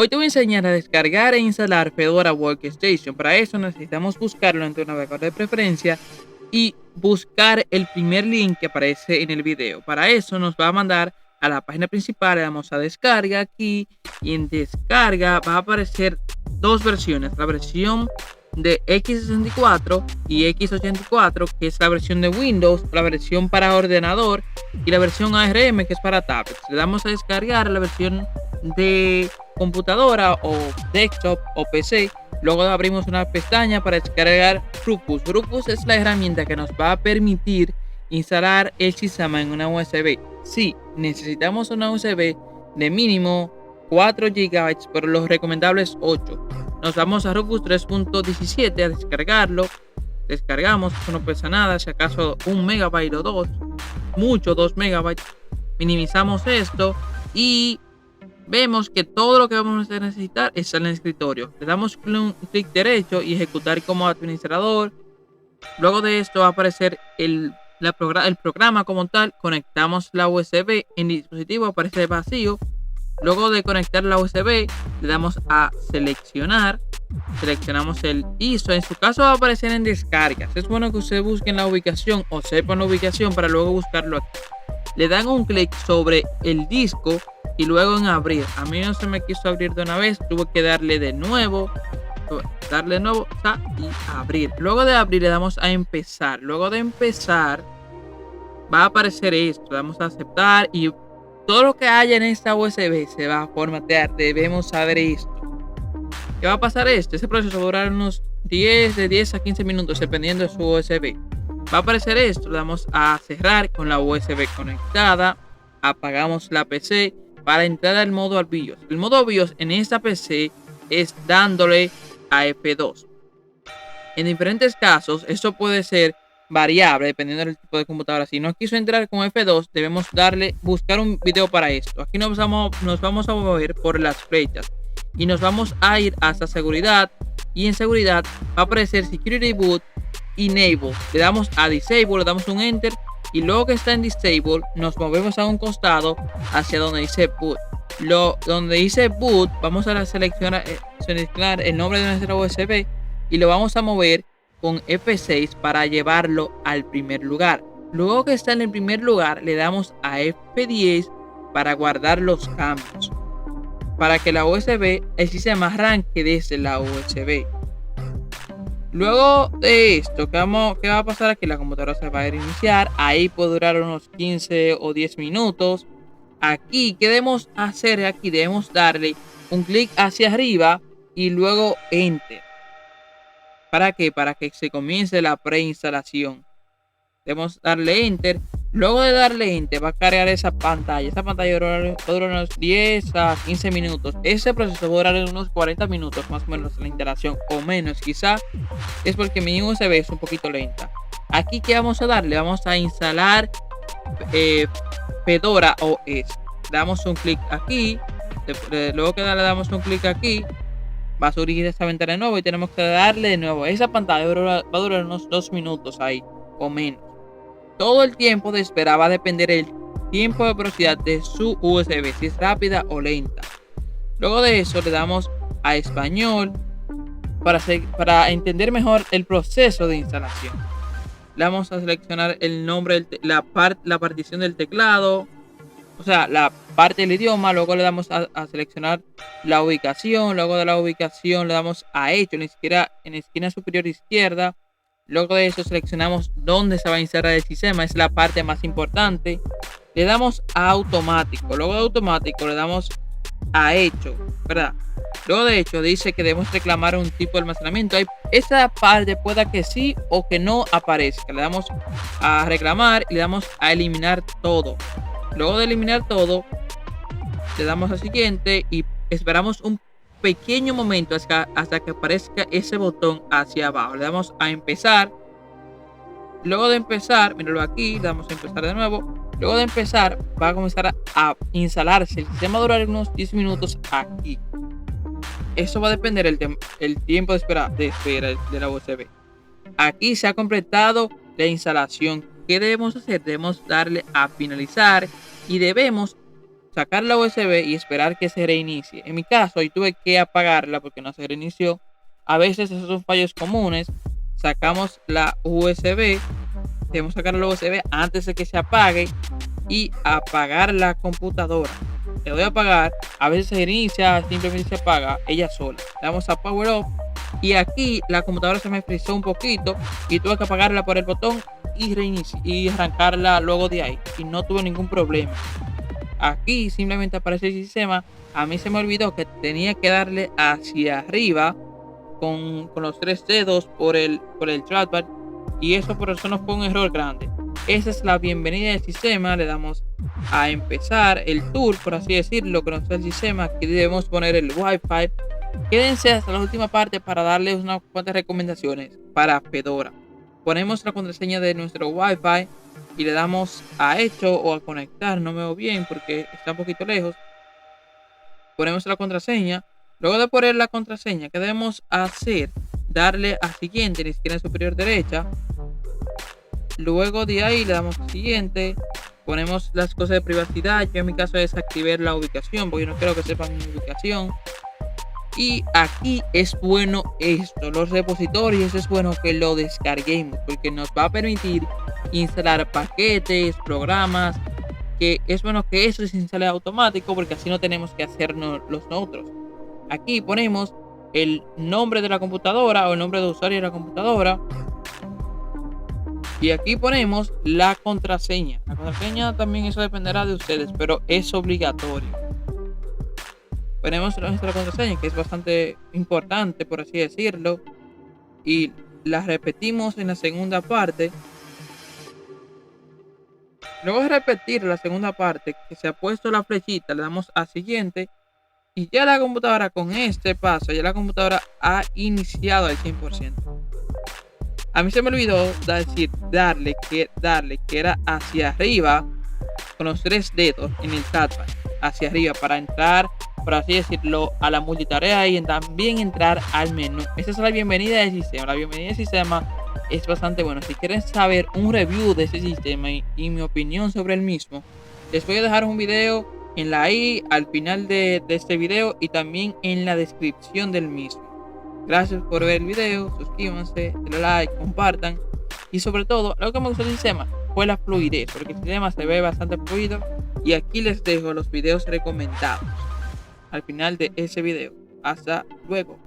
Hoy te voy a enseñar a descargar e instalar Fedora Workstation. Para eso necesitamos buscarlo en tu navegador de preferencia y buscar el primer link que aparece en el video. Para eso nos va a mandar a la página principal, le damos a descarga aquí y en descarga va a aparecer dos versiones, la versión de x64 y x84, que es la versión de Windows, la versión para ordenador, y la versión ARM, que es para tablets. Le damos a descargar la versión de computadora o desktop o PC. Luego abrimos una pestaña para descargar Rufus. Rufus es la herramienta que nos va a permitir instalar el sistema en una USB. Sí, necesitamos una USB de mínimo 4 GB, pero lo recomendable es 8. Nos vamos a Rufus 3.17 a descargarlo. Descargamos, eso no pesa nada, si acaso 1 MB o 2, mucho 2 MB. Minimizamos esto y vemos que todo lo que vamos a necesitar está en el escritorio. Le damos un clic derecho y ejecutar como administrador. Luego de esto va a aparecer el programa como tal. Conectamos la USB en el dispositivo, aparece vacío. Luego de conectar la USB, le damos a seleccionar. Seleccionamos el ISO. En su caso va a aparecer en descargas. Es bueno que usted busque en la ubicación o sepa la ubicación para luego buscarlo aquí. Le dan un clic sobre el disco y luego en abrir. A mí no se me quiso abrir de una vez, tuve que darle de nuevo y abrir. Luego de abrir le damos a empezar. Luego de empezar va a aparecer esto, le damos a aceptar y todo lo que haya en esta USB se va a formatear. Debemos saber esto. ¿Qué va a pasar esto? Ese proceso va a durar unos de 10 a 15 minutos dependiendo de su USB. Va a aparecer esto, le damos a cerrar con la USB conectada. Apagamos la PC para entrar al modo BIOS. El modo BIOS en esta PC es dándole a F2. En diferentes casos, esto puede ser variable dependiendo del tipo de computadora. Si no quiso entrar con F2, debemos buscar un video para esto. Aquí nos vamos a mover por las flechas y nos vamos a ir hasta seguridad. Y en seguridad va a aparecer Security Boot Enable. Le damos a Disable, le damos un Enter. Y luego que está en Disable, nos movemos a un costado hacia donde dice Boot. Donde dice Boot, vamos a seleccionar el nombre de nuestra USB y lo vamos a mover con F6 para llevarlo al primer lugar. Luego que está en el primer lugar, le damos a F10 para guardar los cambios, para que la USB, el sistema arranque desde la USB. Luego de esto, ¿qué va a pasar aquí? La computadora se va a reiniciar. Ahí puede durar unos 15 o 10 minutos. Aquí, ¿qué debemos hacer? Aquí debemos darle un clic hacia arriba y luego Enter. ¿Para qué? Para que se comience la preinstalación. Debemos darle Enter. Luego de darle Enter va a cargar esa pantalla. Esa pantalla va a durar unos 10 a 15 minutos. Ese proceso va a durar unos 40 minutos más o menos la instalación. O menos quizá. Es porque mi USB es un poquito lenta. Aquí, ¿qué vamos a darle? Vamos a instalar Fedora OS. Le damos un clic aquí. Luego que le damos un clic aquí, va a surgir esta ventana de nuevo y tenemos que darle de nuevo. Esa pantalla va a durar unos 2 minutos ahí o menos. Todo el tiempo de espera va a depender del tiempo de velocidad de su USB, si es rápida o lenta. Luego de eso le damos a español para entender mejor el proceso de instalación. Le vamos a seleccionar el nombre, la partición del teclado, o sea, la parte del idioma. Luego le damos a seleccionar la ubicación. Luego de la ubicación le damos a hecho en la esquina superior izquierda. Luego de eso seleccionamos dónde se va a instalar el sistema, es la parte más importante. Le damos a automático. Luego de automático le damos a hecho, ¿verdad? Luego de hecho dice que debemos reclamar un tipo de almacenamiento. Esa parte pueda que sí o que no aparezca. Le damos a reclamar y le damos a eliminar todo. Luego de eliminar todo, le damos al siguiente y esperamos un pequeño momento hasta que aparezca ese botón hacia abajo. Le damos a empezar. Luego de empezar, míralo aquí, le damos a empezar de nuevo. Luego de empezar, va a comenzar a instalarse. El sistema va a durar unos 10 minutos aquí. Eso va a depender el tiempo de espera de la USB. Aquí se ha completado la instalación. ¿Qué debemos hacer? Debemos darle a finalizar y debemos sacar la USB y esperar que se reinicie. En mi caso, yo tuve que apagarla porque no se reinició. A veces esos son fallos comunes. Sacamos la USB, debemos sacar la USB antes de que se apague y apagar la computadora. Le doy a apagar, a veces se inicia, simplemente se apaga ella sola. Le damos a power off y aquí la computadora se me frizó un poquito y tuve que apagarla por el botón y arrancarla luego de ahí y no tuve ningún problema. Aquí simplemente aparece el sistema. A mí se me olvidó que tenía que darle hacia arriba con los 3 dedos por el trackpad y eso por eso no fue un error grande. Esa es la bienvenida del sistema. Le damos a empezar el tour, por así decirlo, con el sistema. Aquí debemos poner el Wi-Fi. Quédense hasta la última parte para darles unas cuantas recomendaciones para Fedora. Ponemos la contraseña de nuestro Wi-Fi y le damos a hecho o a conectar. No me veo bien porque está un poquito lejos. Ponemos la contraseña. Luego de poner la contraseña, ¿qué debemos hacer? Darle a siguiente en la esquina superior derecha. Luego de ahí le damos a siguiente. Ponemos las cosas de privacidad. Yo en mi caso desactivé la ubicación porque no quiero que sepan mi ubicación. Y aquí es bueno esto, los repositorios es bueno que lo descarguemos porque nos va a permitir instalar paquetes, programas, que es bueno que eso se instale automático porque así no tenemos que hacernos los nosotros. Aquí ponemos el nombre de la computadora o el nombre de usuario de la computadora y aquí ponemos la contraseña. La contraseña también eso dependerá de ustedes, pero es obligatorio. Ponemos nuestra contraseña, que es bastante importante, por así decirlo, y la repetimos en la segunda parte. Luego de repetir la segunda parte, que se ha puesto la flechita, le damos a siguiente y ya la computadora con este paso, ya la computadora ha iniciado al 100%. A mí se me olvidó darle que era hacia arriba con los 3 dedos en el trackpad, hacia arriba para entrar, por así decirlo, a la multitarea y también entrar al menú. Esta es la bienvenida del sistema. La bienvenida del sistema es bastante bueno. Si quieren saber un review de ese sistema y mi opinión sobre el mismo, les voy a dejar un video en la i al final de este video y también en la descripción del mismo. Gracias por ver el video, suscríbanse, denle like, compartan y sobre todo, lo que me gustó del sistema fue la fluidez, porque el sistema se ve bastante fluido y aquí les dejo los videos recomendados al final de ese video. Hasta luego.